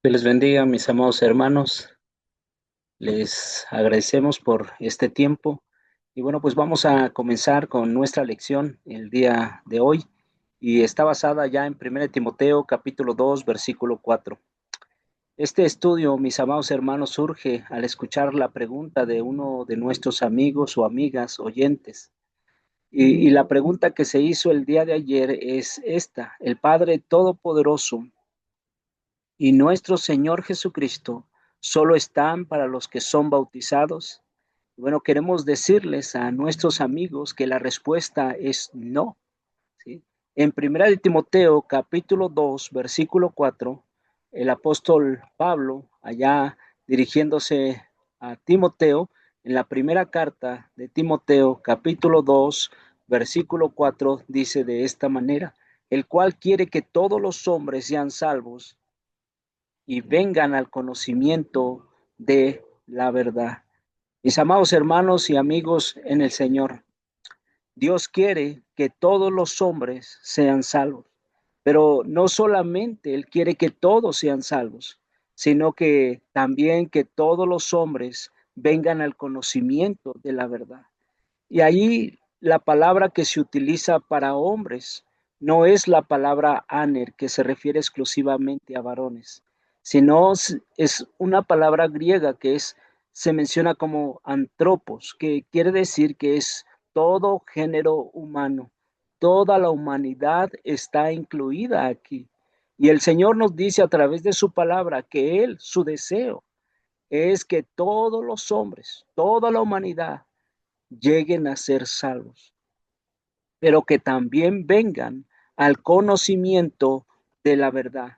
Dios les bendiga, mis amados hermanos. Les agradecemos por este tiempo. Y bueno, pues vamos a comenzar con nuestra lección el día de hoy. Y está basada ya en 1 Timoteo capítulo 2 versículo 4. Este estudio, mis amados hermanos, surge al escuchar la pregunta de uno de nuestros amigos o amigas oyentes. Y la pregunta que se hizo el día de ayer es esta: ¿el Padre Todopoderoso y nuestro Señor Jesucristo solo están para los que son bautizados? Bueno, queremos decirles a nuestros amigos que la respuesta es no, ¿sí? En 1 Timoteo capítulo 2 versículo 4, el apóstol Pablo, allá dirigiéndose a Timoteo, en la primera carta de Timoteo capítulo 2 versículo 4, dice de esta manera: el cual quiere que todos los hombres sean salvos y vengan al conocimiento de la verdad. Mis amados hermanos y amigos en el Señor, Dios quiere que todos los hombres sean salvos, pero no solamente Él quiere que todos sean salvos, sino que también que todos los hombres vengan al conocimiento de la verdad. Y ahí la palabra que se utiliza para hombres no es la palabra aner, que se refiere exclusivamente a varones, sino es una palabra griega que se menciona como antropos, que quiere decir que es todo género humano. Toda la humanidad está incluida aquí. Y el Señor nos dice a través de su palabra que Él, su deseo, es que todos los hombres, toda la humanidad, lleguen a ser salvos, pero que también vengan al conocimiento de la verdad.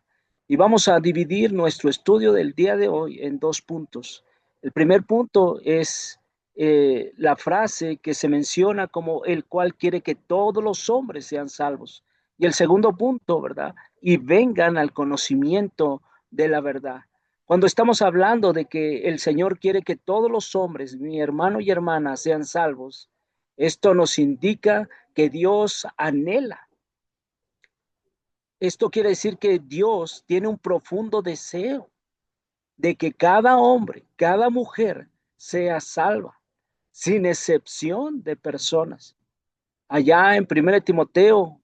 Y vamos a dividir nuestro estudio del día de hoy en dos puntos. El primer punto es la frase que se menciona como el cual quiere que todos los hombres sean salvos. Y el segundo punto, ¿verdad? Y vengan al conocimiento de la verdad. Cuando estamos hablando de que el Señor quiere que todos los hombres, mi hermano y hermana, sean salvos, esto nos indica que Dios anhela. Esto quiere decir que Dios tiene un profundo deseo de que cada hombre, cada mujer sea salva, sin excepción de personas. Allá en 1 Timoteo,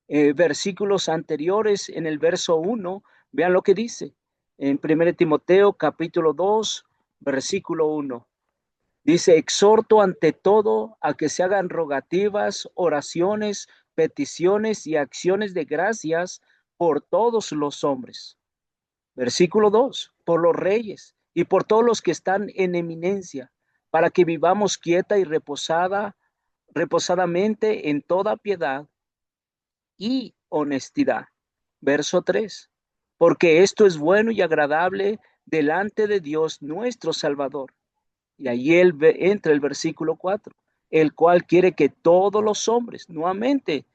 versículos anteriores, en el verso 1, vean lo que dice. En 1 Timoteo capítulo 2, versículo 1. Dice: exhorto ante todo a que se hagan rogativas, oraciones, peticiones y acciones de gracias por todos los hombres. Versículo 2: por los reyes y por todos los que están en eminencia, para que vivamos quieta y reposadamente en toda piedad y honestidad. Verso 3: porque esto es bueno y agradable delante de Dios nuestro Salvador. Y ahí entra el versículo 4, el cual quiere que todos los hombres, nuevamente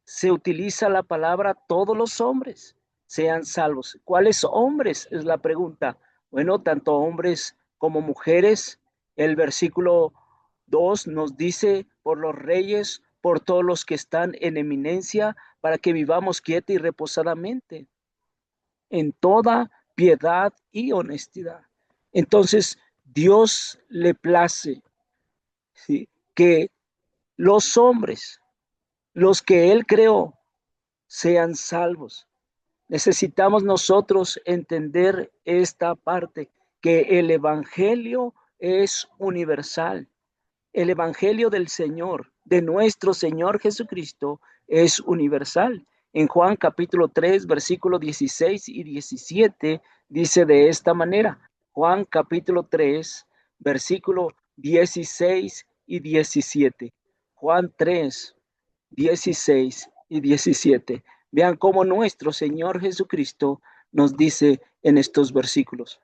se utiliza la palabra todos los hombres, sean salvos. ¿Cuáles hombres? Es la pregunta. Bueno, tanto hombres como mujeres. El versículo 2 nos dice: por los reyes, por todos los que están en eminencia, para que vivamos quieta y reposadamente en toda piedad y honestidad. Entonces, Dios le place, ¿sí?, que los hombres, los que Él creó, sean salvos. Necesitamos nosotros entender esta parte, que el Evangelio es universal. El Evangelio del Señor, de nuestro Señor Jesucristo, es universal. En Juan capítulo 3, versículos 16 y 17, dice de esta manera. Juan capítulo 3, versículo 16 y 17. Juan 3, 16 y 17. Vean cómo nuestro Señor Jesucristo nos dice en estos versículos: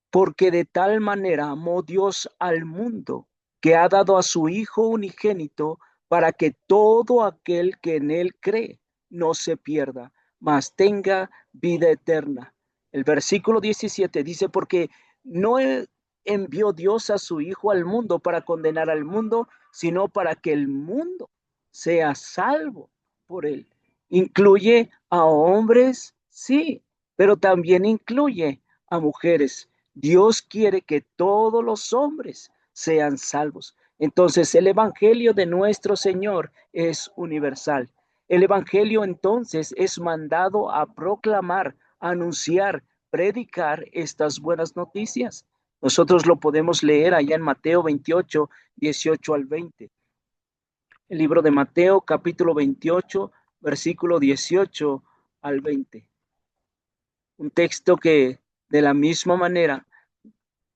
porque de tal manera amó Dios al mundo, que ha dado a su Hijo unigénito, para que todo aquel que en Él cree no se pierda, mas tenga vida eterna. El versículo 17 dice: porque no envió Dios a su Hijo al mundo para condenar al mundo, sino para que el mundo sea salvo por él. ¿Incluye a hombres? Sí, pero también incluye a mujeres. Dios quiere que todos los hombres sean salvos. Entonces, el Evangelio de nuestro Señor es universal. El Evangelio entonces es mandado a proclamar, anunciar, predicar estas buenas noticias. Nosotros lo podemos leer allá en Mateo 28, 18 al 20. El libro de Mateo, capítulo 28, versículo 18 al 20. Un texto que de la misma manera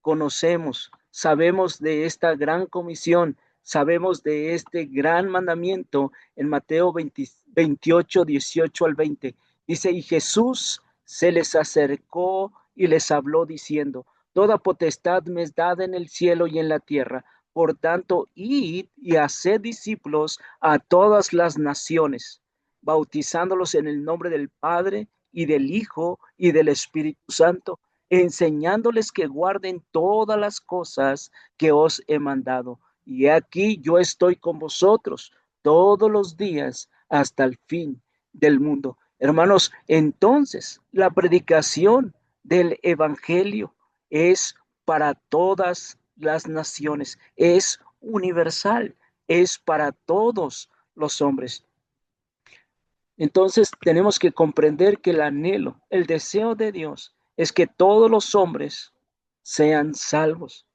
conocemos, sabemos de esta gran comisión, sabemos de este gran mandamiento en Mateo 28, 18 al 20. Dice, y Jesús se les acercó y les habló diciendo, toda potestad me es dada en el cielo y en la tierra. Por tanto, id y haced discípulos a todas las naciones, bautizándolos en el nombre del Padre y del Hijo y del Espíritu Santo, enseñándoles que guarden todas las cosas que os he mandado. Y aquí yo estoy con vosotros todos los días hasta el fin del mundo. Hermanos, entonces la predicación del Evangelio es para todas las naciones, es universal, es para todos los hombres. Entonces tenemos que comprender que el anhelo, el deseo de Dios es que todos los hombres sean salvos.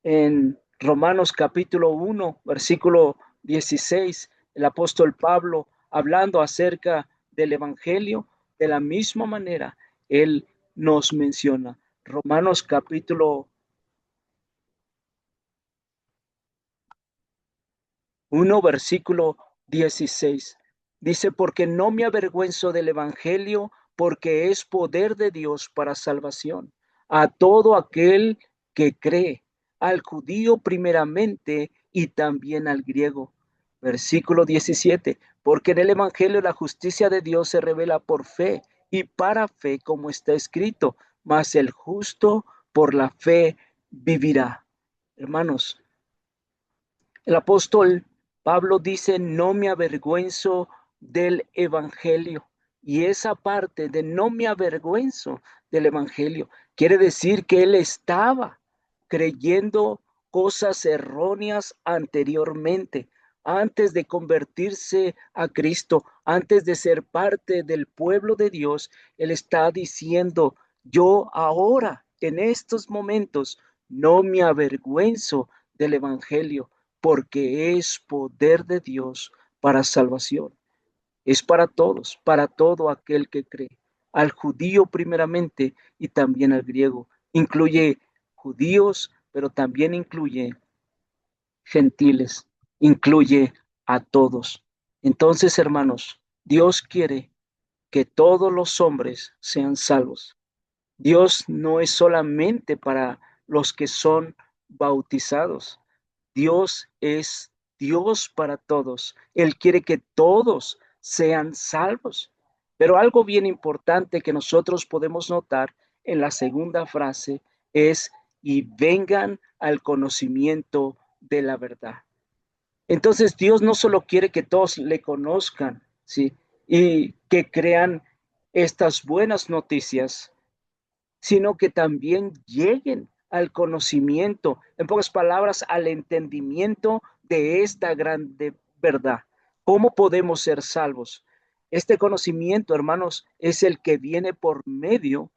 En Romanos capítulo 1, versículo 16, el apóstol Pablo, hablando acerca del Evangelio, de la misma manera, él nos menciona. Romanos capítulo 1, versículo 16. Dice, porque no me avergüenzo del Evangelio, porque es poder de Dios para salvación a todo aquel que cree, al judío primeramente y también al griego. Versículo 17, porque en el Evangelio la justicia de Dios se revela por fe y para fe, como está escrito, mas el justo por la fe vivirá. Hermanos, el apóstol Pablo dice, no me avergüenzo del Evangelio. Y esa parte de no me avergüenzo del Evangelio quiere decir que él estaba creyendo cosas erróneas anteriormente, antes de convertirse a Cristo, antes de ser parte del pueblo de Dios. Él está diciendo, yo ahora, en estos momentos, no me avergüenzo del Evangelio porque es poder de Dios para salvación. Es para todos, para todo aquel que cree. Al judío primeramente y también al griego. Incluye judíos, pero también incluye gentiles, incluye a todos. Entonces, hermanos, Dios quiere que todos los hombres sean salvos. Dios no es solamente para los que son bautizados. Dios es Dios para todos. Él quiere que todos sean salvos. Pero algo bien importante que nosotros podemos notar en la segunda frase es, y vengan al conocimiento de la verdad. Entonces Dios no solo quiere que todos le conozcan, ¿sí? Y que crean estas buenas noticias, sino que también lleguen al conocimiento, en pocas palabras, al entendimiento de esta grande verdad. ¿Cómo podemos ser salvos? Este conocimiento, hermanos, es el que viene por medio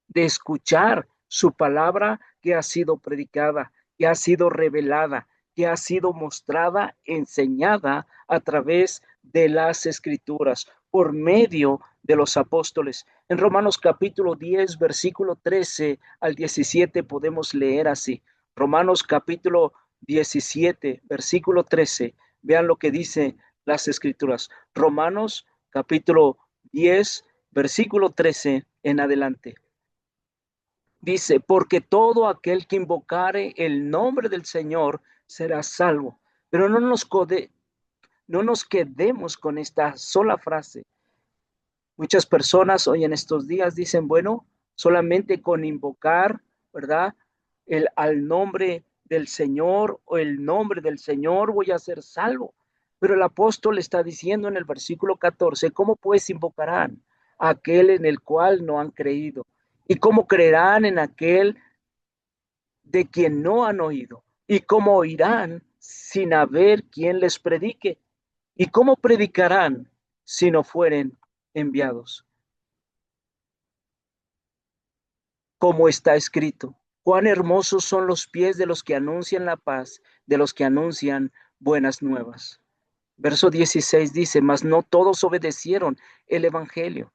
de escuchar su palabra que ha sido predicada, que ha sido revelada, que ha sido mostrada, enseñada a través de las escrituras, por medio de los apóstoles. En Romanos capítulo 10, versículo 13 al 17 podemos leer así. Romanos capítulo 17, versículo 13. Vean lo que dice las escrituras. Romanos capítulo 10, versículo 13 en adelante. Dice, porque todo aquel que invocare el nombre del Señor será salvo. Pero no nos quedemos con esta sola frase. Muchas personas hoy en estos días dicen, bueno, solamente con invocar, ¿verdad? Al nombre del Señor o el nombre del Señor voy a ser salvo. Pero el apóstol está diciendo en el versículo 14, ¿cómo pues invocarán a aquel en el cual no han creído? ¿Y cómo creerán en aquel de quien no han oído? ¿Y cómo oirán sin haber quien les predique? ¿Y cómo predicarán si no fueren enviados? Como está escrito, cuán hermosos son los pies de los que anuncian la paz, de los que anuncian buenas nuevas. Verso 16 dice, mas no todos obedecieron el evangelio.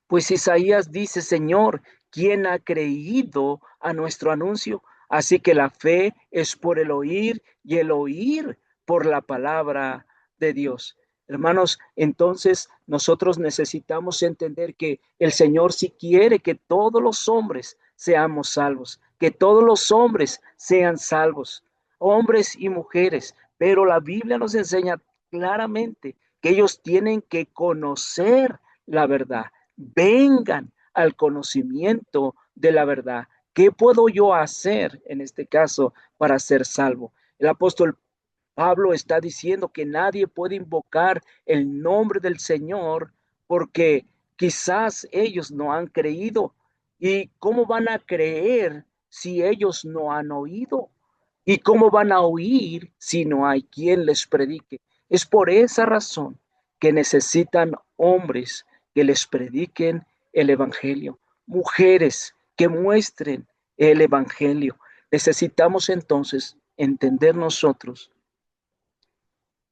Pues Isaías dice, Señor, ¿quién ha creído a nuestro anuncio? Así que la fe es por el oír y el oír por la palabra de Dios. Hermanos, entonces nosotros necesitamos entender que el Señor sí quiere que todos los hombres seamos salvos, que todos los hombres sean salvos, hombres y mujeres, pero la Biblia nos enseña claramente que ellos tienen que conocer la verdad, vengan al conocimiento de la verdad. ¿Qué puedo yo hacer en este caso para ser salvo? El apóstol Pablo está diciendo que nadie puede invocar el nombre del Señor porque quizás ellos no han creído. ¿Y cómo van a creer si ellos no han oído? ¿Y cómo van a oír si no hay quien les predique? Es por esa razón que necesitan hombres que les prediquen el Evangelio, mujeres que muestren el Evangelio. Necesitamos entonces entender nosotros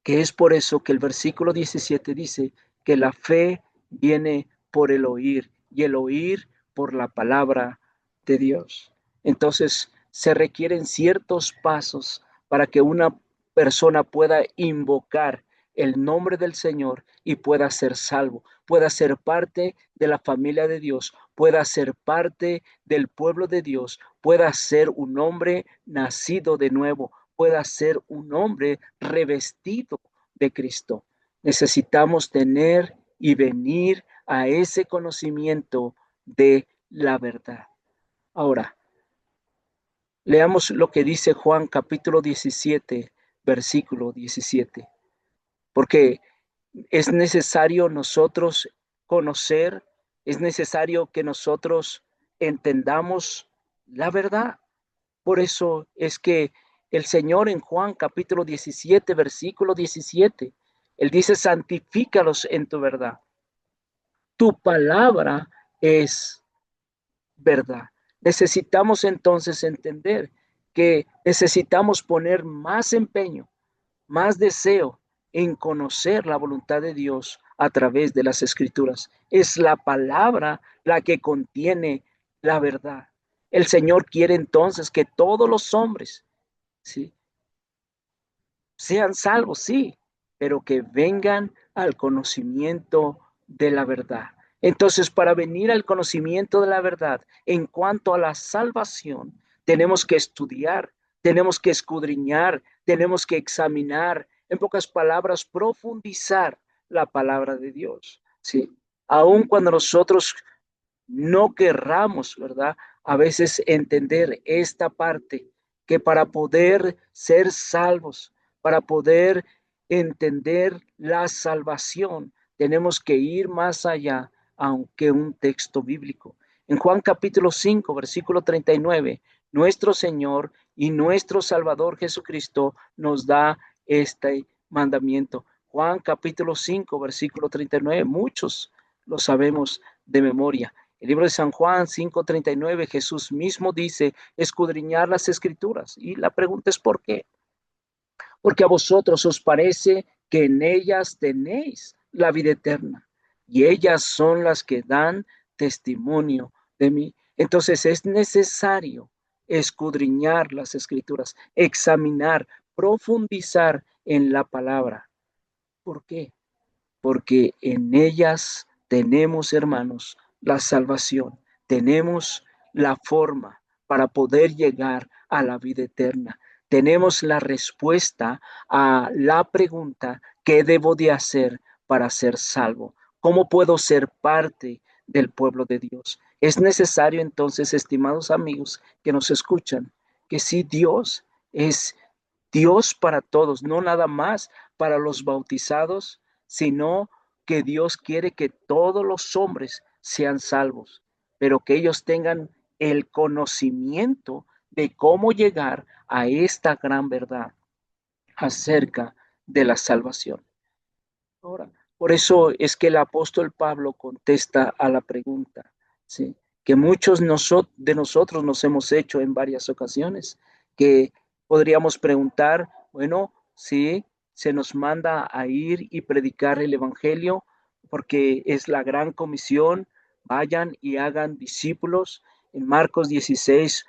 que es por eso que el versículo 17 dice que la fe viene por el oír y el oír por la palabra de Dios. Entonces, se requieren ciertos pasos para que una persona pueda invocar el nombre del Señor y pueda ser salvo, pueda ser parte de la familia de Dios, pueda ser parte del pueblo de Dios, pueda ser un hombre nacido de nuevo, pueda ser un hombre revestido de Cristo. Necesitamos tener y venir a ese conocimiento de la verdad. Ahora, leamos lo que dice Juan capítulo 17, versículo 17, porque es necesario nosotros conocer, es necesario que nosotros entendamos la verdad. Por eso es que el Señor en Juan capítulo 17, versículo 17, Él dice, santifícalos en tu verdad. Tu palabra es verdad. Necesitamos entonces entender que necesitamos poner más empeño, más deseo en conocer la voluntad de Dios a través de las escrituras. Es la palabra la que contiene la verdad. El Señor quiere entonces que todos los hombres, ¿sí?, sean salvos, sí, pero que vengan al conocimiento de la verdad. Entonces, para venir al conocimiento de la verdad en cuanto a la salvación, tenemos que estudiar, tenemos que escudriñar, tenemos que examinar, en pocas palabras, profundizar la palabra de Dios. Sí, aun cuando nosotros no querramos, ¿verdad? A veces entender esta parte, que para poder ser salvos, para poder entender la salvación, tenemos que ir más allá, aunque un texto bíblico. En Juan capítulo 5, versículo 39, nuestro Señor y nuestro Salvador Jesucristo nos da este mandamiento. Juan capítulo 5, versículo 39, muchos lo sabemos de memoria. El libro de San Juan 5:39, Jesús mismo dice, escudriñar las escrituras. Y la pregunta es ¿por qué? Porque a vosotros os parece que en ellas tenéis la vida eterna. Y ellas son las que dan testimonio de mí. Entonces es necesario escudriñar las escrituras, examinar, profundizar en la palabra. ¿Por qué? Porque en ellas tenemos, hermanos, la salvación, tenemos la forma para poder llegar a la vida eterna. Tenemos la respuesta a la pregunta, ¿qué debo de hacer para ser salvo? ¿Cómo puedo ser parte del pueblo de Dios? Es necesario entonces, estimados amigos que nos escuchan, que si Dios es Dios para todos, no nada más para los bautizados, sino que Dios quiere que todos los hombres sean salvos, pero que ellos tengan el conocimiento de cómo llegar a esta gran verdad acerca de la salvación. Ahora, por eso es que el apóstol Pablo contesta a la pregunta, ¿sí?, que muchos de nosotros nos hemos hecho en varias ocasiones, que podríamos preguntar, bueno, sí, se nos manda a ir y predicar el evangelio porque es la gran comisión, vayan y hagan discípulos. En Marcos 16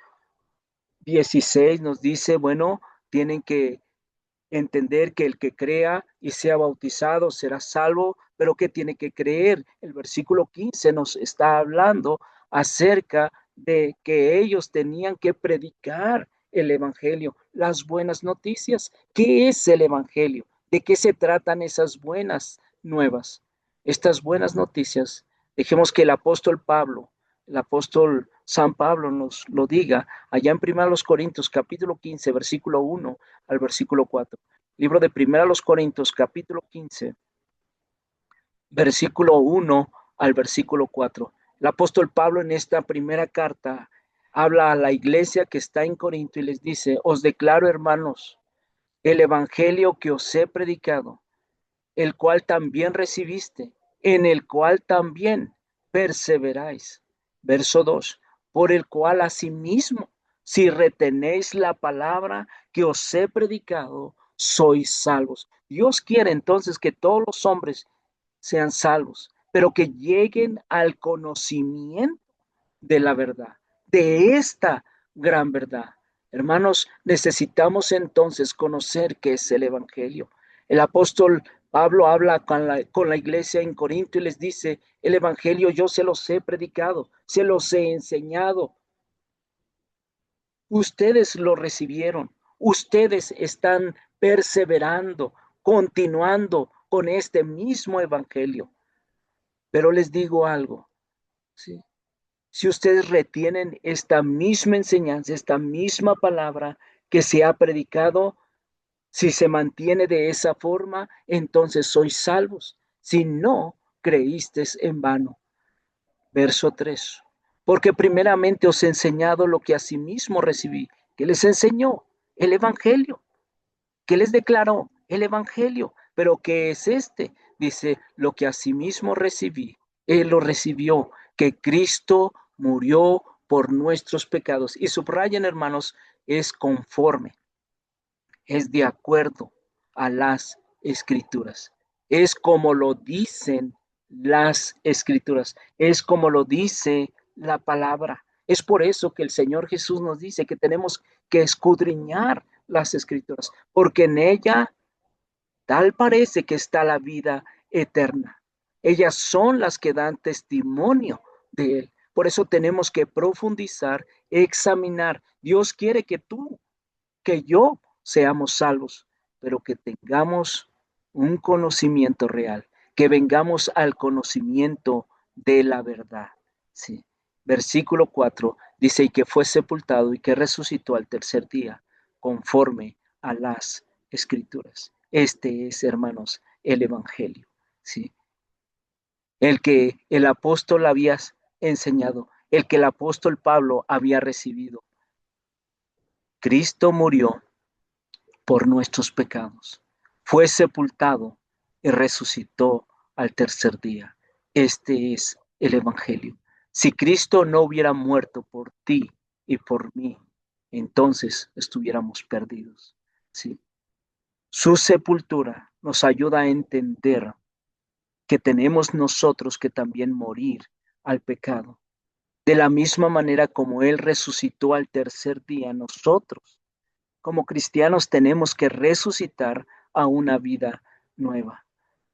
nos dice, bueno, tienen que entender que el que crea y sea bautizado será salvo, pero que tiene que creer. El versículo 15 nos está hablando acerca de que ellos tenían que predicar el evangelio, las buenas noticias. ¿Qué es el evangelio? ¿De qué se tratan esas buenas nuevas? Estas buenas noticias, dejemos que el apóstol San Pablo nos lo diga allá en 1 Corintios capítulo 15, versículo 1 al versículo 4. Libro de 1 Corintios capítulo 15, versículo 1 al versículo 4. El apóstol Pablo en esta primera carta habla a la iglesia que está en Corinto y les dice, os declaro, hermanos, el evangelio que os he predicado, el cual también recibiste, en el cual también perseveráis. Verso 2, por el cual asimismo, si retenéis la palabra que os he predicado, sois salvos. Dios quiere entonces que todos los hombres sean salvos, pero que lleguen al conocimiento de la verdad, de esta gran verdad. Hermanos, necesitamos entonces conocer qué es el evangelio. El apóstol Pablo habla con la iglesia en Corinto y les dice, el evangelio yo se los he predicado, se los he enseñado. Ustedes lo recibieron, ustedes están perseverando, continuando con este mismo evangelio. Pero les digo algo, ¿sí? Si ustedes retienen esta misma enseñanza, esta misma palabra que se ha predicado, si se mantiene de esa forma, entonces sois salvos. Si no, creísteis en vano. Verso 3. Porque primeramente os he enseñado lo que asimismo recibí. ¿Qué les enseñó? El evangelio. ¿Qué les declaró? El evangelio. ¿Pero qué es este? Dice, lo que asimismo recibí. Él lo recibió, que Cristo murió por nuestros pecados. Y subrayen, hermanos, es conforme, es de acuerdo a las escrituras. Es como lo dicen las escrituras. Es como lo dice la palabra. Es por eso que el Señor Jesús nos dice que tenemos que escudriñar las escrituras, porque en ella tal parece que está la vida eterna. Ellas son las que dan testimonio de Él. Por eso tenemos que profundizar, examinar. Dios quiere que tú, que yo seamos salvos, pero que tengamos un conocimiento real, que vengamos al conocimiento de la verdad. Sí. Versículo 4 dice, y que fue sepultado y que resucitó al tercer día, conforme a las escrituras. Este es, hermanos, el evangelio. Sí. El que el apóstol había enseñado, el que el apóstol Pablo había recibido. Cristo murió por nuestros pecados, fue sepultado y resucitó al tercer día. Este es el evangelio. Si Cristo no hubiera muerto por ti y por mí, entonces estuviéramos perdidos. ¿Sí? Su sepultura nos ayuda a entender que tenemos nosotros que también morir al pecado. De la misma manera como Él resucitó al tercer día, nosotros como cristianos tenemos que resucitar a una vida nueva.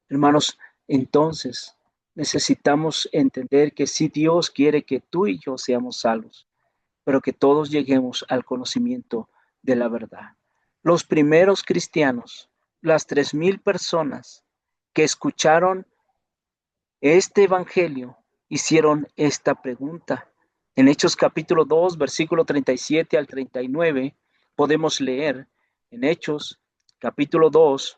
Hermanos, entonces necesitamos entender que si Dios quiere que tú y yo seamos salvos, pero que todos lleguemos al conocimiento de la verdad. Los primeros cristianos, las 3,000 personas que escucharon este evangelio, hicieron esta pregunta. En Hechos capítulo 2, versículo 37 al 39, podemos leer en Hechos capítulo 2,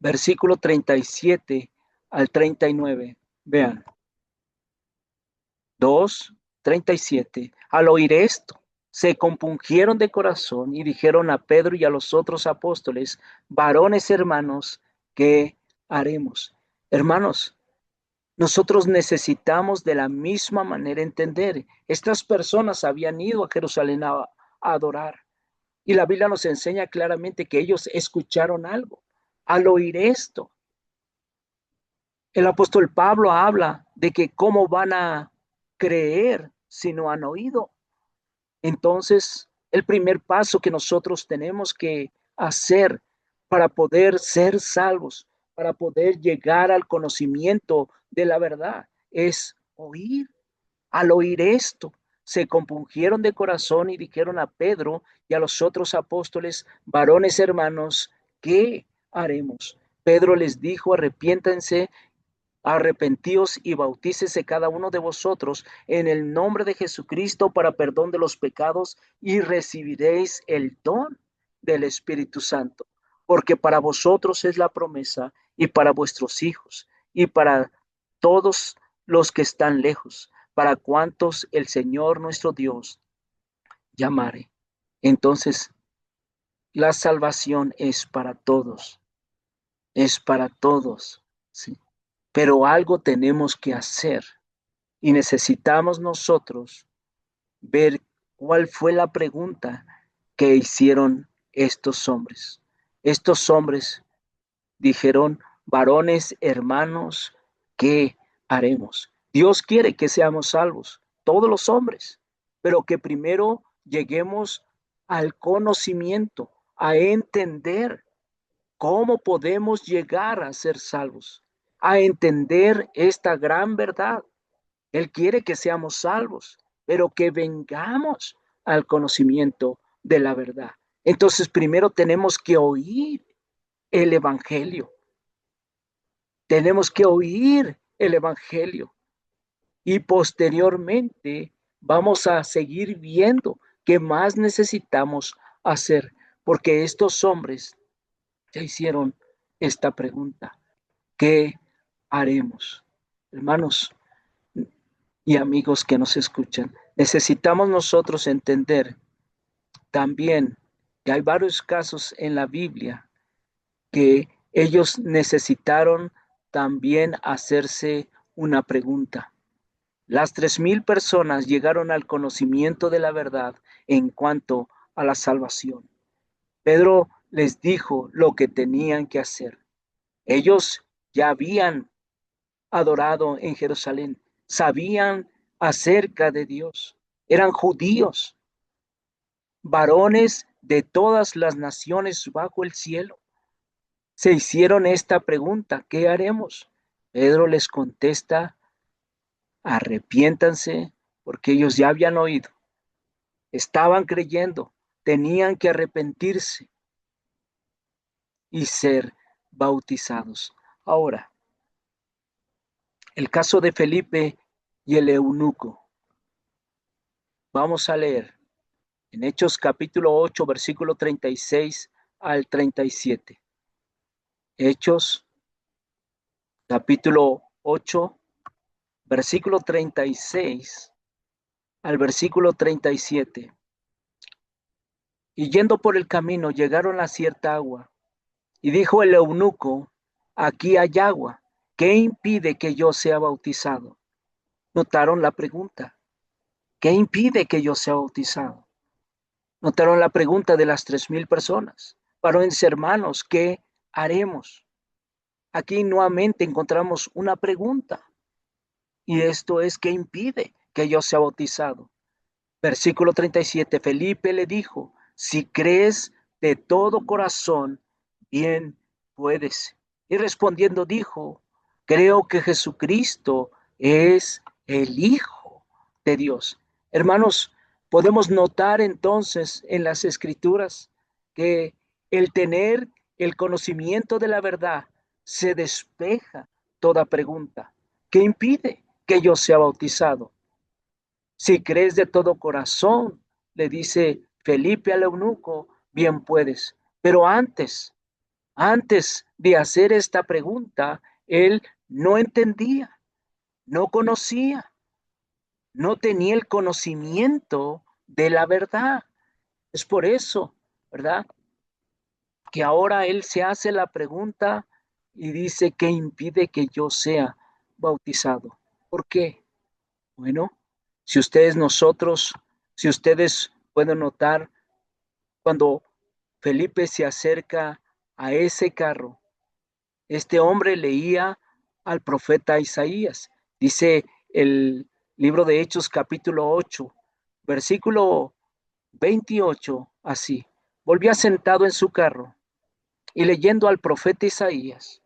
versículo 37 al 39. Vean, 2:37. Al oír esto, se compungieron de corazón y dijeron a Pedro y a los otros apóstoles: varones hermanos, ¿qué haremos? Hermanos, nosotros necesitamos de la misma manera entender. Estas personas habían ido a Jerusalén a adorar. Y la Biblia nos enseña claramente que ellos escucharon algo. Al oír esto, el apóstol Pablo habla de que cómo van a creer si no han oído. Entonces, el primer paso que nosotros tenemos que hacer para poder ser salvos, para poder llegar al conocimiento de la verdad, es oír. Al oír esto, se compungieron de corazón y dijeron a Pedro y a los otros apóstoles: varones hermanos, ¿qué haremos? Pedro les dijo: arrepiéntanse, arrepentíos y bautícese cada uno de vosotros en el nombre de Jesucristo para perdón de los pecados y recibiréis el don del Espíritu Santo, porque para vosotros es la promesa y para vuestros hijos y para todos los que están lejos, para cuantos el Señor nuestro Dios llamare. Entonces, la salvación es para todos, ¿sí? Pero algo tenemos que hacer y necesitamos nosotros ver cuál fue la pregunta que hicieron estos hombres. Estos hombres dijeron: varones hermanos, ¿qué haremos? Dios quiere que seamos salvos, todos los hombres, pero que primero lleguemos al conocimiento, a entender cómo podemos llegar a ser salvos, a entender esta gran verdad. Él quiere que seamos salvos, pero que vengamos al conocimiento de la verdad. Entonces, primero tenemos que oír el Evangelio. Tenemos que oír el Evangelio y posteriormente vamos a seguir viendo qué más necesitamos hacer, porque estos hombres ya hicieron esta pregunta: ¿qué haremos? Hermanos y amigos que nos escuchan, necesitamos nosotros entender también que hay varios casos en la Biblia que ellos necesitaron también hacerse una pregunta. Las 3,000 personas llegaron al conocimiento de la verdad en cuanto a la salvación. Pedro les dijo lo que tenían que hacer. Ellos ya habían adorado en Jerusalén, sabían acerca de Dios, eran judíos, varones de todas las naciones bajo el cielo. Se hicieron esta pregunta: ¿qué haremos? Pedro les contesta: arrepiéntanse, porque ellos ya habían oído, estaban creyendo, tenían que arrepentirse y ser bautizados. Ahora, el caso de Felipe y el eunuco. Vamos a leer en Hechos capítulo 8, versículo 36 al 37. Hechos capítulo 8, versículo 36 al versículo 37. Y yendo por el camino llegaron a cierta agua, y dijo el eunuco: aquí hay agua, ¿qué impide que yo sea bautizado? Notaron la pregunta: ¿qué impide que yo sea bautizado? Notaron la pregunta de las 3,000 personas. Varones hermanos, ¿qué haremos? Aquí nuevamente encontramos una pregunta, y esto es: ¿qué impide que yo sea bautizado? Versículo 37. Felipe le dijo: si crees de todo corazón, bien puedes. Y respondiendo dijo: creo que Jesucristo es el Hijo de Dios. Hermanos, podemos notar entonces en las Escrituras que el tener el conocimiento de la verdad se despeja toda pregunta. ¿Qué impide que yo sea bautizado? Si crees de todo corazón, le dice Felipe al eunuco, bien puedes. Pero antes, Antes de hacer esta pregunta, él no entendía, no conocía, no tenía el conocimiento de la verdad. Es por eso, ¿verdad? Que ahora él se hace la pregunta y dice, ¿qué impide que yo sea bautizado? ¿Por qué? Bueno, si ustedes pueden notar, cuando Felipe se acerca a ese carro, este hombre leía al profeta Isaías. Dice el libro de Hechos capítulo 8, versículo 28, así. Volvía sentado en su carro y leyendo al profeta Isaías.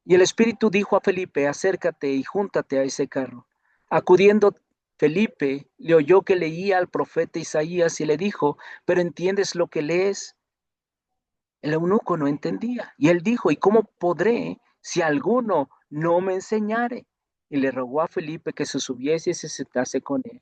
Y el Espíritu dijo a Felipe, acércate y júntate a ese carro. Acudiendo Felipe, le oyó que leía al profeta Isaías y le dijo, ¿pero entiendes lo que lees? El eunuco no entendía. Y él dijo, ¿y cómo podré si alguno no me enseñare? Y le rogó a Felipe que se subiese y se sentase con él.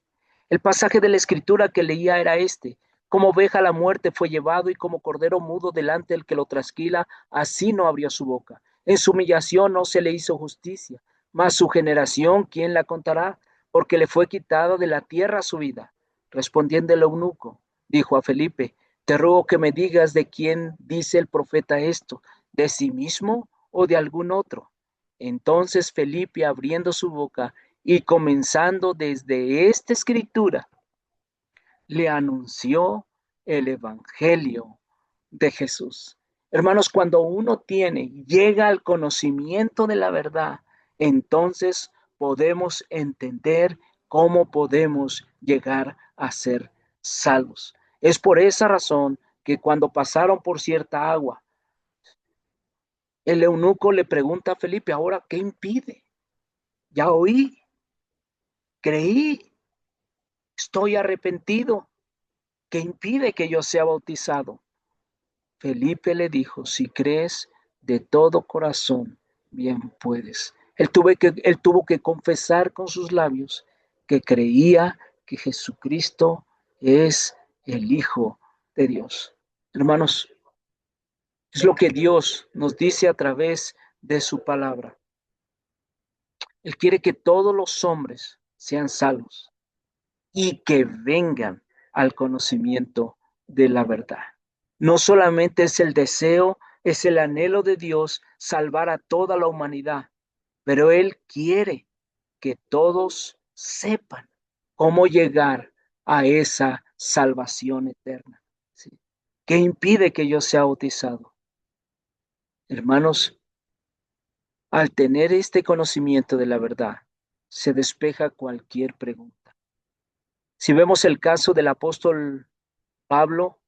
El pasaje de la escritura que leía era este. Como oveja a la muerte fue llevado y como cordero mudo delante del que lo trasquila, así no abrió su boca. En su humillación no se le hizo justicia. Mas su generación, ¿quién la contará? Porque le fue quitada de la tierra su vida. Respondiendo el eunuco, dijo a Felipe, te ruego que me digas de quién dice el profeta esto, de sí mismo o de algún otro. Entonces Felipe, abriendo su boca y comenzando desde esta escritura, le anunció el evangelio de Jesús. Hermanos, cuando uno llega al conocimiento de la verdad, entonces podemos entender cómo podemos llegar a ser salvos. Es por esa razón que cuando pasaron por cierta agua, el eunuco le pregunta a Felipe, ahora, ¿qué impide? Ya oí, creí, estoy arrepentido. ¿Qué impide que yo sea bautizado? Felipe le dijo, si crees de todo corazón, bien puedes. Él tuvo que confesar con sus labios que creía que Jesucristo es el Hijo de Dios. Hermanos, es lo que Dios nos dice a través de su palabra. Él quiere que todos los hombres sean salvos y que vengan al conocimiento de la verdad. No solamente es el deseo, es el anhelo de Dios salvar a toda la humanidad, pero Él quiere que todos sepan cómo llegar a esa salvación eterna. ¿Sí? ¿Qué impide que yo sea bautizado? Hermanos, al tener este conocimiento de la verdad, se despeja cualquier pregunta. Si vemos el caso del apóstol Pablo,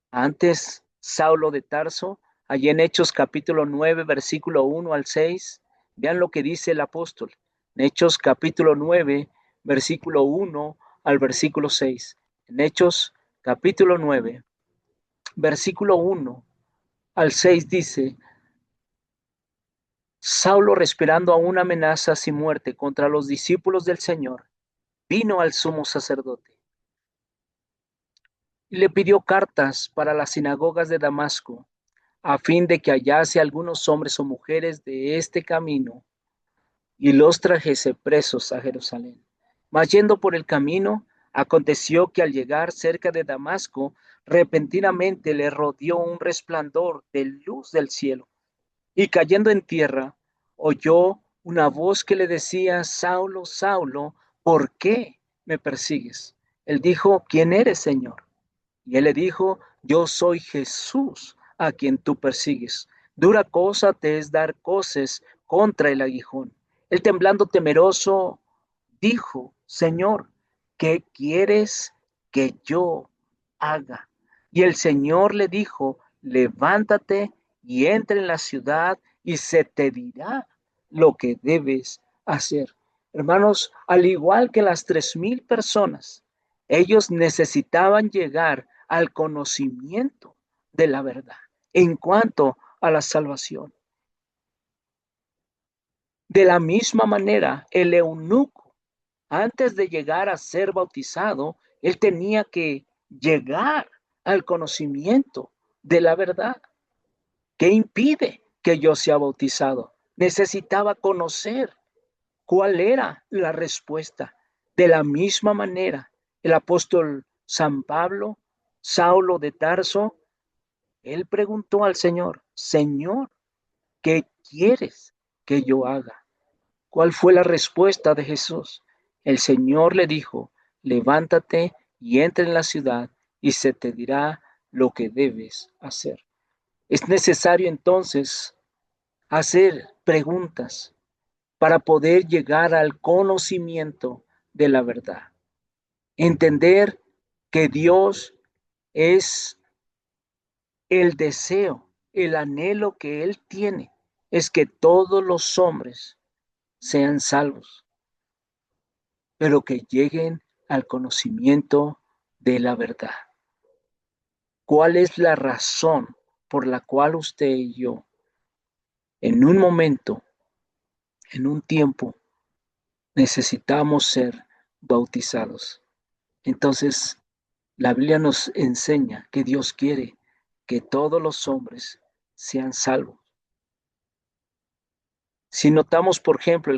antes Saulo de Tarso, allí en Hechos capítulo 9, versículo 1 al 6, vean lo que dice el apóstol. En Hechos capítulo 9, versículo 1 al versículo 6. En Hechos capítulo 9, versículo 1 al 6 dice, Saulo, respirando aún amenazas y muerte contra los discípulos del Señor, vino al sumo sacerdote y le pidió cartas para las sinagogas de Damasco, a fin de que hallase algunos hombres o mujeres de este camino y los trajese presos a Jerusalén. Mas yendo por el camino, aconteció que al llegar cerca de Damasco, repentinamente le rodeó un resplandor de luz del cielo, y cayendo en tierra, oyó una voz que le decía, Saulo, Saulo, ¿por qué me persigues? Él dijo, ¿quién eres, Señor? Y él le dijo, yo soy Jesús a quien tú persigues. Dura cosa te es dar coces contra el aguijón. Él temblando temeroso dijo, Señor, ¿qué quieres que yo haga? Y el Señor le dijo, levántate y entra en la ciudad y se te dirá lo que debes hacer. Hermanos, al igual que las 3000 personas, ellos necesitaban llegar al conocimiento de la verdad en cuanto a la salvación. De la misma manera, el eunuco, antes de llegar a ser bautizado, él tenía que llegar al conocimiento de la verdad. ¿Qué impide que yo sea bautizado? Necesitaba conocer cuál era la respuesta. De la misma manera, el apóstol San Pablo, Saulo de Tarso, él preguntó al Señor, Señor, ¿qué quieres que yo haga? ¿Cuál fue la respuesta de Jesús? El Señor le dijo, levántate y entra en la ciudad y se te dirá lo que debes hacer. Es necesario entonces hacer preguntas para poder llegar al conocimiento de la verdad. Entender que Dios es el deseo, el anhelo que Él tiene, es que todos los hombres sean salvos, pero que lleguen al conocimiento de la verdad. ¿Cuál es la razón por la cual usted y yo, en un momento, en un tiempo, necesitamos ser bautizados? Entonces, la Biblia nos enseña que Dios quiere que todos los hombres sean salvos. Si notamos, por ejemplo,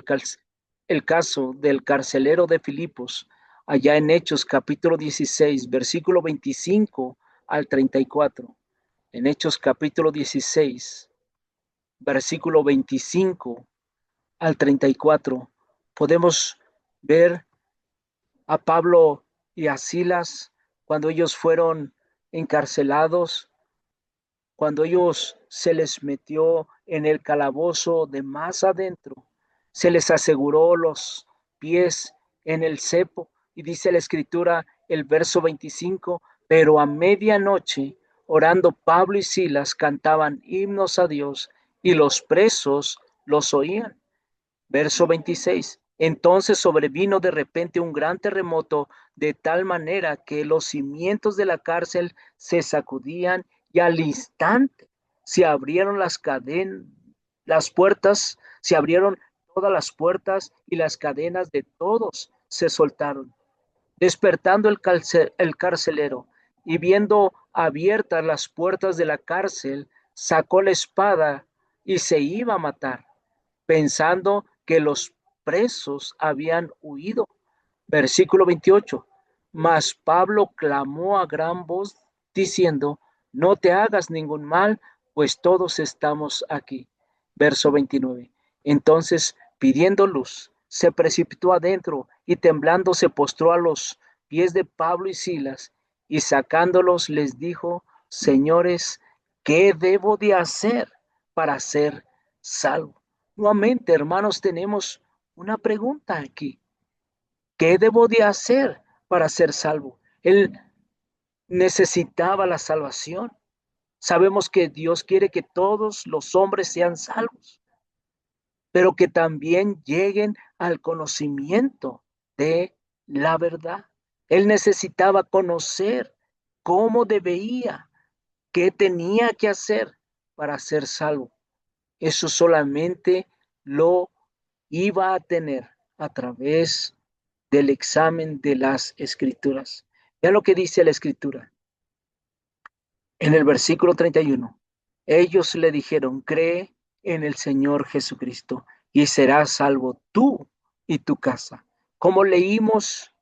el caso del carcelero de Filipos, allá en Hechos capítulo 16, versículo 25 al 34, en Hechos capítulo 16, versículo 25 al 34, podemos ver a Pablo y a Silas cuando ellos fueron encarcelados, cuando ellos se les metió en el calabozo de más adentro, se les aseguró los pies en el cepo, y dice la escritura, el verso 25, pero a medianoche, orando Pablo y Silas, cantaban himnos a Dios, y los presos los oían. Verso 26. Entonces sobrevino de repente un gran terremoto, de tal manera que los cimientos de la cárcel se sacudían y al instante se abrieron las puertas, se abrieron todas las puertas y las cadenas de todos se soltaron. Despertando el carcelero y viendo abiertas las puertas de la cárcel, sacó la espada y se iba a matar, pensando que los presos habían huido. Versículo 28. Mas Pablo clamó a gran voz diciendo, no te hagas ningún mal, pues todos estamos aquí. Verso 29. Entonces, pidiendo luz, se precipitó adentro y temblando se postró a los pies de Pablo y Silas y sacándolos les dijo, señores, ¿qué debo de hacer para ser salvo? Nuevamente, hermanos, tenemos una pregunta aquí. ¿Qué debo de hacer para ser salvo? Él necesitaba la salvación. Sabemos que Dios quiere que todos los hombres sean salvos, pero que también lleguen al conocimiento de la verdad. Él necesitaba conocer cómo debía, qué tenía que hacer para ser salvo. Eso solamente lo iba a tener a través del examen de las escrituras. Vean lo que dice la escritura. En el versículo 31, ellos le dijeron, cree en el Señor Jesucristo y serás salvo tú y tu casa. Como leímos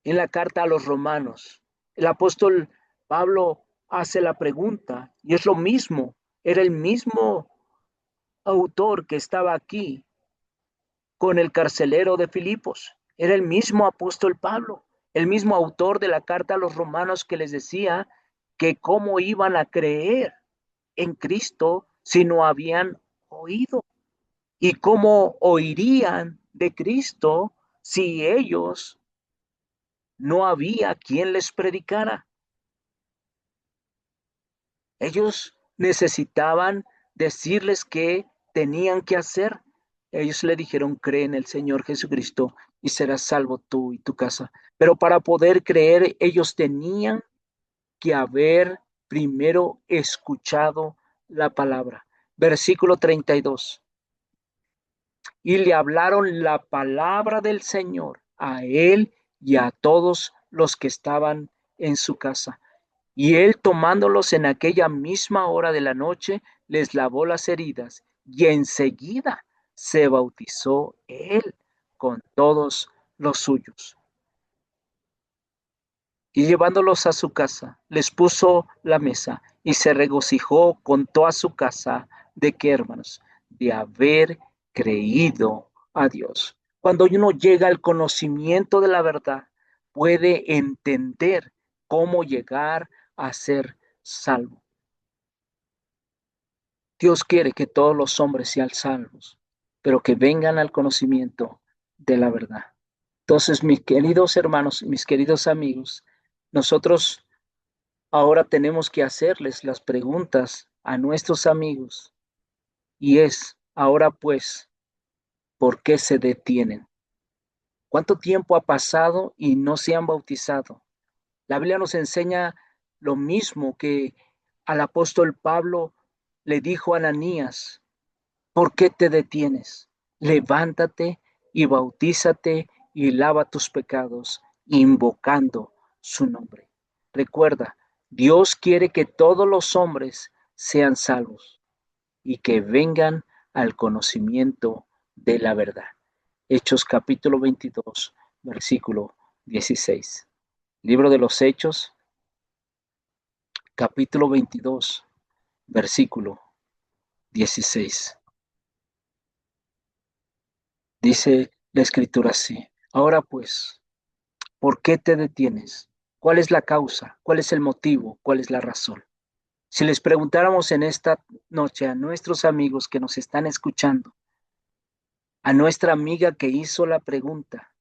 en la carta a los romanos, el apóstol Pablo hace la pregunta y es lo mismo, era el mismo autor que estaba aquí con el carcelero de Filipos. Era el mismo apóstol Pablo, el mismo autor de la carta a los romanos que les decía que cómo iban a creer en Cristo si no habían oído y cómo oirían de Cristo si ellos no había quien les predicara. Ellos necesitaban decirles qué tenían que hacer. Ellos le dijeron, cree en el Señor Jesucristo y serás salvo tú y tu casa. Pero para poder creer, ellos tenían que haber primero escuchado la palabra. Versículo 32. Y le hablaron la palabra del Señor a él y a todos los que estaban en su casa. Y él tomándolos en aquella misma hora de la noche, les lavó las heridas y enseguida se bautizó él con todos los suyos. Y llevándolos a su casa, les puso la mesa y se regocijó con toda su casa. ¿De qué, hermanos? De haber creído a Dios. Cuando uno llega al conocimiento de la verdad, puede entender cómo llegar a ser salvo. Dios quiere que todos los hombres sean salvos, pero que vengan al conocimiento de la verdad. Entonces, mis queridos hermanos, mis queridos amigos, nosotros ahora tenemos que hacerles las preguntas a nuestros amigos y ahora pues, ¿por qué se detienen? ¿Cuánto tiempo ha pasado y no se han bautizado? La Biblia nos enseña lo mismo que al apóstol Pablo le dijo a Ananías: ¿por qué te detienes? Levántate y bautízate y lava tus pecados, invocando su nombre. Recuerda, Dios quiere que todos los hombres sean salvos y que vengan al conocimiento de la verdad. Hechos capítulo 22, versículo 16. Libro de los Hechos, capítulo 22, versículo 16. Dice la escritura así: ahora pues, ¿por qué te detienes? ¿Cuál es la causa? ¿Cuál es el motivo? ¿Cuál es la razón? Si les preguntáramos en esta noche a nuestros amigos que nos están escuchando, a nuestra amiga que hizo la pregunta,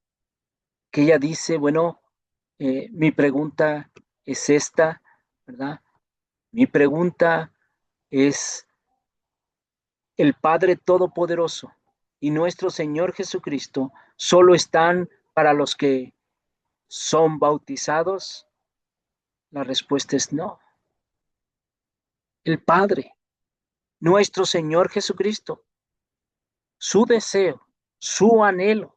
que ella dice, bueno, mi pregunta es esta, ¿verdad? Mi pregunta es: el Padre Todopoderoso y nuestro Señor Jesucristo solo están para los que son bautizados. La respuesta es no. El Padre, nuestro Señor Jesucristo, su deseo, su anhelo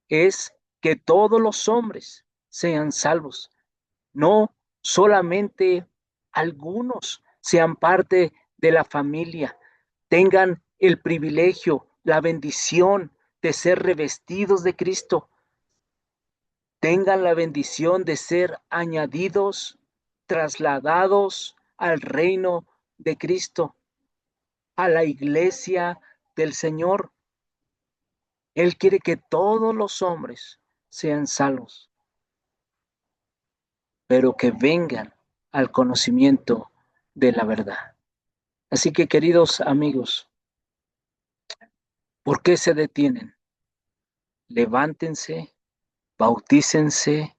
es que todos los hombres sean salvos, no solamente algunos sean parte de la familia, tengan el privilegio, la bendición de ser revestidos de Cristo, tengan la bendición de ser añadidos, trasladados al reino de Cristo, a la iglesia del Señor. Él quiere que todos los hombres sean salvos, pero que vengan al conocimiento de la verdad. Así que, queridos amigos, ¿por qué se detienen? Levántense, bautícense,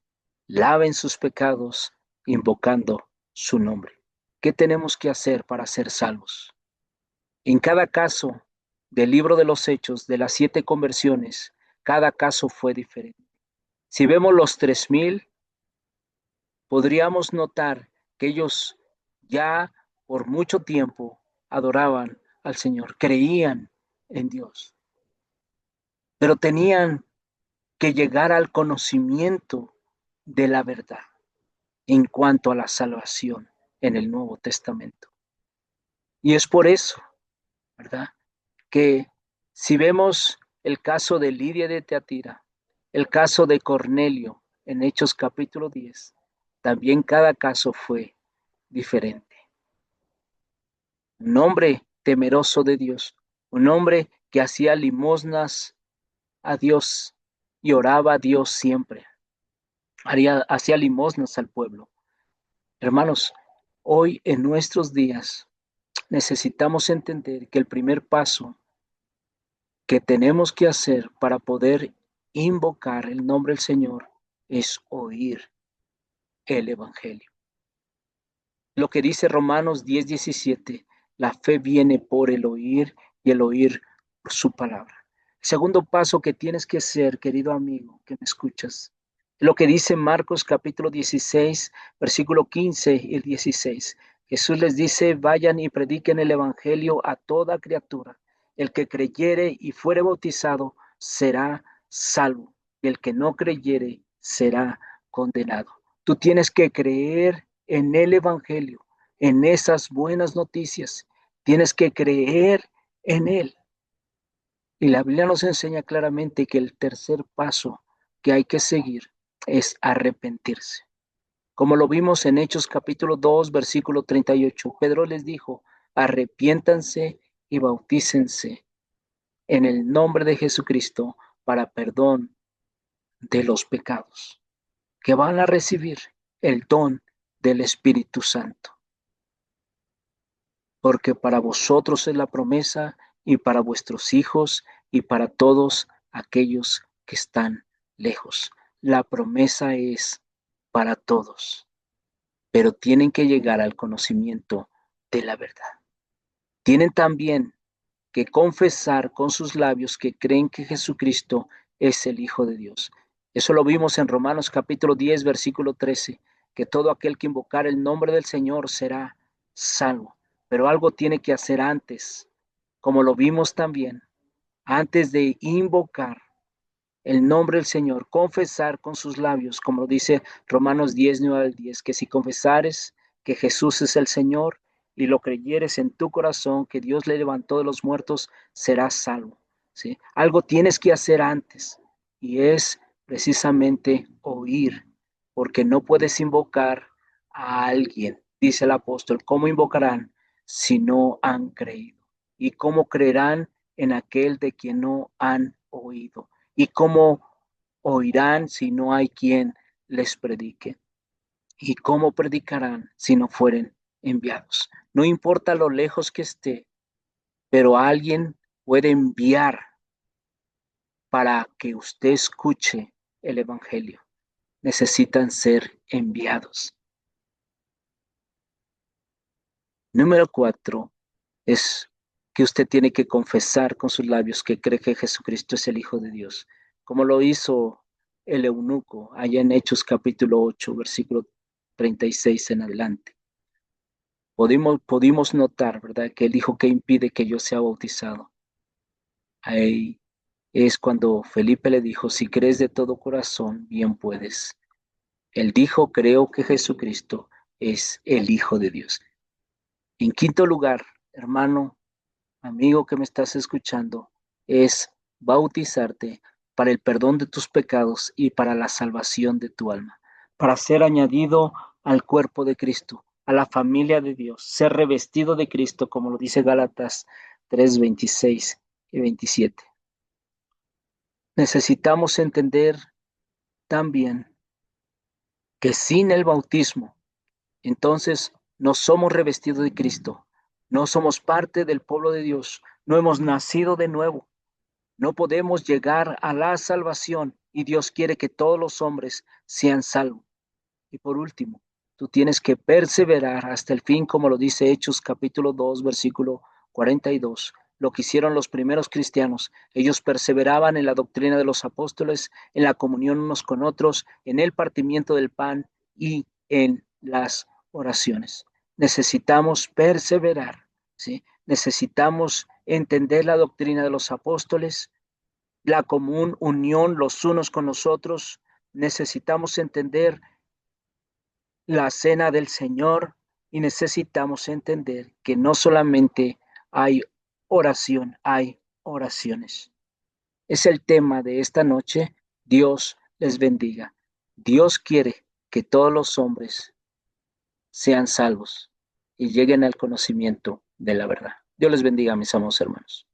laven sus pecados, invocando su nombre. ¿Qué tenemos que hacer para ser salvos? En cada caso del libro de los Hechos, de las 7 conversiones, cada caso fue diferente. Si vemos los 3,000, podríamos notar que ellos ya por mucho tiempo adoraban al Señor, creían en Dios, pero tenían que llegar al conocimiento de la verdad en cuanto a la salvación en el Nuevo Testamento. Y es por eso, ¿verdad?, que si vemos el caso de Lidia de Teatira, el caso de Cornelio en Hechos capítulo 10, también cada caso fue diferente. Un hombre temeroso de Dios, un hombre que hacía limosnas a Dios y oraba a Dios siempre, hacía limosnas al pueblo. Hermanos, hoy en nuestros días necesitamos entender que el primer paso que tenemos que hacer para poder invocar el nombre del Señor es oír el Evangelio. Lo que dice Romanos 10:17, la fe viene por el oír y el oír por su palabra. El segundo paso que tienes que hacer, querido amigo, que me escuchas, lo que dice Marcos capítulo 16, versículo 15 y 16. Jesús les dice: vayan y prediquen el Evangelio a toda criatura. El que creyere y fuere bautizado será salvo, y el que no creyere será condenado. Tú tienes que creer en el Evangelio, en esas buenas noticias. tienes que creer en Él. Y la Biblia nos enseña claramente que el tercer paso que hay que seguir es arrepentirse. Como lo vimos en Hechos capítulo 2, versículo 38, Pedro les dijo, arrepiéntanse y bautícense en el nombre de Jesucristo para perdón de los pecados, que van a recibir el don del Espíritu Santo. Porque para vosotros es la promesa y para vuestros hijos y para todos aquellos que están lejos. La promesa es para todos, pero tienen que llegar al conocimiento de la verdad. Tienen también que confesar con sus labios que creen que Jesucristo es el Hijo de Dios. Eso lo vimos en Romanos capítulo 10, versículo 13, que todo aquel que invocar el nombre del Señor será salvo. Pero algo tiene que hacer antes, como lo vimos también, antes de invocar el nombre del Señor, confesar con sus labios, como lo dice Romanos 10, 9 al 10, que si confesares que Jesús es el Señor y lo creyeres en tu corazón, que Dios le levantó de los muertos, serás salvo. ¿Sí? Algo tienes que hacer antes y es precisamente oír, porque no puedes invocar a alguien, dice el apóstol. ¿Cómo invocarán si no han creído? ¿Y cómo creerán en aquel de quien no han oído? ¿Y cómo oirán si no hay quien les predique? ¿Y cómo predicarán si no fueren enviados? No importa lo lejos que esté, pero alguien puede enviar para que usted escuche el Evangelio. Necesitan ser enviados. Número 4 es que usted tiene que confesar con sus labios que cree que Jesucristo es el Hijo de Dios, como lo hizo el eunuco allá en Hechos capítulo 8, versículo 36 en adelante. Pudimos notar, ¿verdad?, que él dijo que impide que yo sea bautizado. Ahí es cuando Felipe le dijo, si crees de todo corazón, bien puedes. Él dijo, creo que Jesucristo es el Hijo de Dios. En quinto lugar, hermano, amigo que me estás escuchando, es bautizarte para el perdón de tus pecados y para la salvación de tu alma, para ser añadido al cuerpo de Cristo, a la familia de Dios, ser revestido de Cristo, como lo dice Gálatas 3, 26 y 27. Necesitamos entender también que sin el bautismo, entonces no somos revestidos de Cristo, no somos parte del pueblo de Dios, no hemos nacido de nuevo. No podemos llegar a la salvación y Dios quiere que todos los hombres sean salvos. Y por último, tú tienes que perseverar hasta el fin, como lo dice Hechos capítulo 2, versículo 42. Lo que hicieron los primeros cristianos, ellos perseveraban en la doctrina de los apóstoles, en la comunión unos con otros, en el partimiento del pan y en las oraciones. Necesitamos perseverar, ¿sí? Necesitamos entender la doctrina de los apóstoles, la común unión los unos con los otros. Necesitamos entender la cena del Señor y necesitamos entender que no solamente hay oración, hay oraciones. Es el tema de esta noche. Dios les bendiga. Dios quiere que todos los hombres sean salvos y lleguen al conocimiento de la verdad. Dios les bendiga, mis amados hermanos.